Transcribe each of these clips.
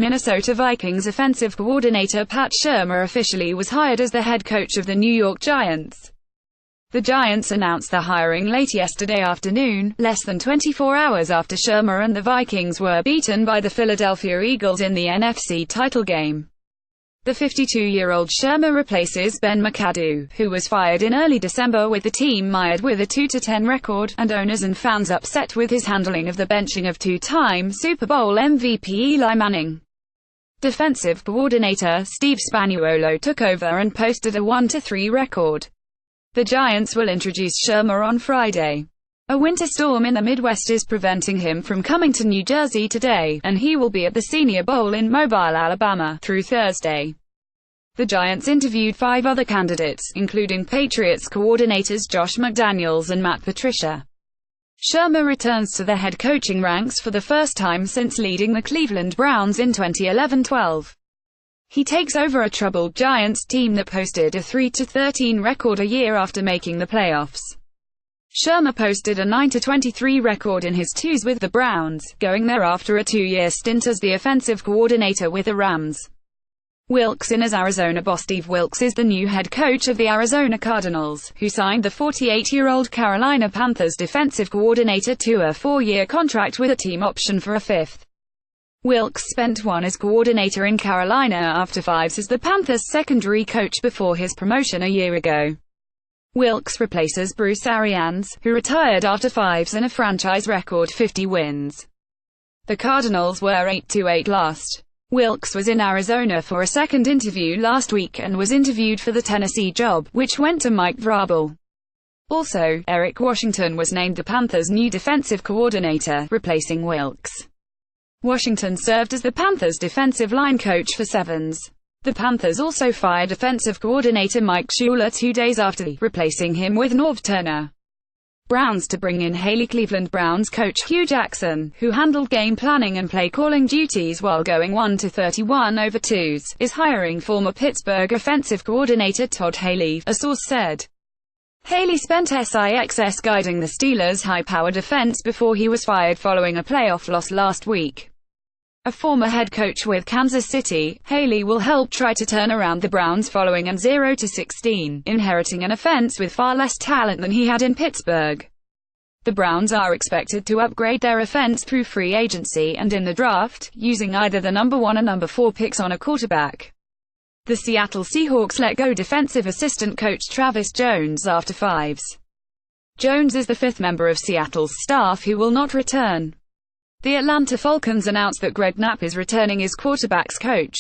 Minnesota Vikings offensive coordinator Pat Shurmur officially was hired as the head coach of the New York Giants. The Giants announced the hiring late yesterday afternoon, less than 24 hours after Shurmur and the Vikings were beaten by the Philadelphia Eagles in the NFC title game. The 52-year-old Shurmur replaces Ben McAdoo, who was fired in early December with the team mired with a 2-10 record, and owners and fans upset with his handling of the benching of two-time Super Bowl MVP Eli Manning. Defensive coordinator Steve Spagnuolo took over and posted a 1-3 record. The Giants will introduce Shurmur on Friday. A winter storm in the Midwest is preventing him from coming to New Jersey today, and he will be at the Senior Bowl in Mobile, Alabama, through Thursday. The Giants interviewed 5 other candidates, including Patriots coordinators Josh McDaniels and Matt Patricia. Shurmur returns to the head coaching ranks for the first time since leading the Cleveland Browns in 2011-12. He takes over a troubled Giants team that posted a 3-13 record a year after making the playoffs. Shurmur posted a 9-23 record in his twos with the Browns, going there after a 2-year stint as the offensive coordinator with the Rams. Wilks in as Arizona boss. Steve Wilks is the new head coach of the Arizona Cardinals, who signed the 48-year-old Carolina Panthers defensive coordinator to a 4-year contract with a team option for a 5th. Wilks spent 1 as coordinator in Carolina after 5 as the Panthers' secondary coach before his promotion a year ago. Wilks replaces Bruce Arians, who retired after 5 and a franchise record 50 wins. The Cardinals were 8-8 last. Wilks was in Arizona for a second interview last week and was interviewed for the Tennessee job, which went to Mike Vrabel. Also, Eric Washington was named the Panthers' new defensive coordinator, replacing Wilks. Washington served as the Panthers' defensive line coach for 7. The Panthers also fired offensive coordinator Mike Shula 2 days after, replacing him with Norv Turner. Browns to bring in Haley. Cleveland Browns coach Hugh Jackson, who handled game planning and play calling duties while going 1-31 over 2s, is hiring former Pittsburgh offensive coordinator Todd Haley, a source said. Haley spent SIXS guiding the Steelers' high-powered offense before he was fired following a playoff loss last week. A former head coach with Kansas City, Haley will help try to turn around the Browns following an 0-16, inheriting an offense with far less talent than he had in Pittsburgh. The Browns are expected to upgrade their offense through free agency and in the draft, using either the number 1 or number 4 picks on a quarterback. The Seattle Seahawks let go defensive assistant coach Travis Jones after 5s. Jones is the 5th member of Seattle's staff who will not return. The Atlanta Falcons announced that Greg Knapp is returning as quarterback's coach.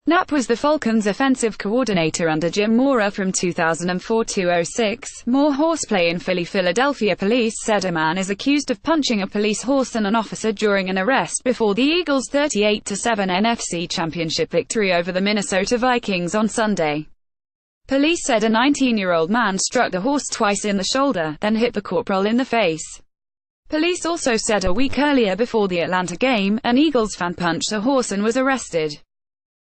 Knapp was the Falcons' offensive coordinator under Jim Mora from 2004-06. More horseplay in Philly. Philadelphia police said a man is accused of punching a police horse and an officer during an arrest before the Eagles' 38-7 NFC Championship victory over the Minnesota Vikings on Sunday. Police said a 19-year-old man struck the horse twice in the shoulder, then hit the corporal in the face. Police also said a week earlier before the Atlanta game, an Eagles fan punched a horse and was arrested.